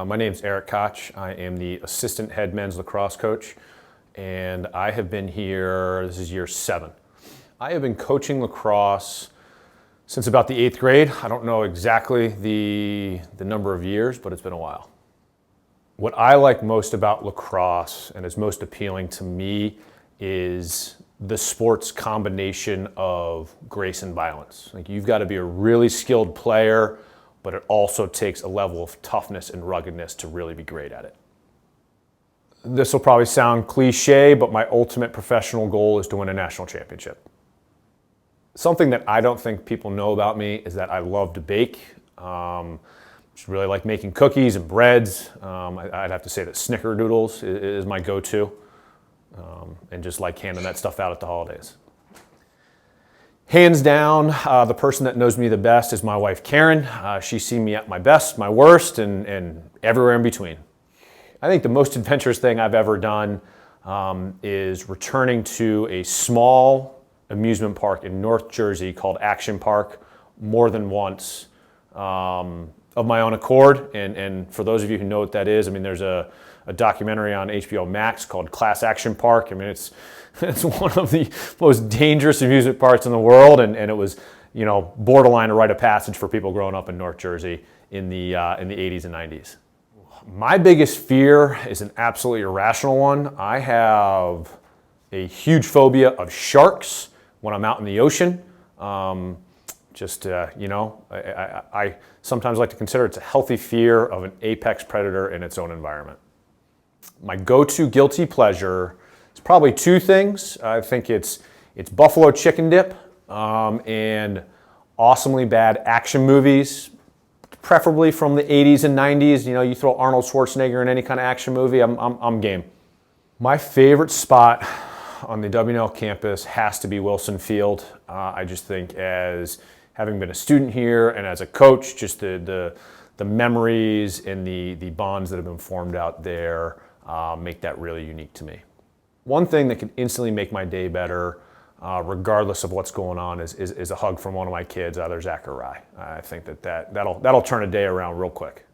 My name's Eric Koch. I am the assistant head men's lacrosse coach, and I have been here, this is year 7. I have been coaching lacrosse since about the 8th grade. I don't know exactly the number of years, but it's been a while. What I like most about lacrosse and is most appealing to me is the sport's combination of grace and violence. Like, you've got to be a really skilled player, but it also takes a level of toughness and ruggedness to really be great at it. This will probably sound cliche, but my ultimate professional goal is to win a national championship. Something that I don't think people know about me is that I love to bake. Just really like making cookies and breads. I'd have to say that snickerdoodles is my go-to, and just like handing that stuff out at the holidays. Hands down, the person that knows me the best is my wife, Karen. She's seen me at my best, my worst, and everywhere in between. I think the most adventurous thing I've ever done is returning to a small amusement park in North Jersey called Action Park more than once of my own accord. And for those of you who know what that is, I mean, there's a documentary on HBO Max called Class Action Park. I mean, it's one of the most dangerous amusement parks in the world, and it was, you know, borderline a rite of passage for people growing up in North Jersey in the 80s and 90s. My biggest fear is an absolutely irrational one. I have a huge phobia of sharks when I'm out in the ocean. I sometimes like to consider it's a healthy fear of an apex predator in its own environment. My go-to guilty pleasure is probably 2 things. I think it's buffalo chicken dip and awesomely bad action movies, preferably from the 80s and 90s. You know, you throw Arnold Schwarzenegger in any kind of action movie, I'm game. My favorite spot on the WNL campus has to be Wilson Field. I just think, as having been a student here and as a coach, just the memories and the bonds that have been formed out there make that really unique to me. One thing that can instantly make my day better, regardless of what's going on, is a hug from one of my kids, either Zach or Rye. I think that'll turn a day around real quick.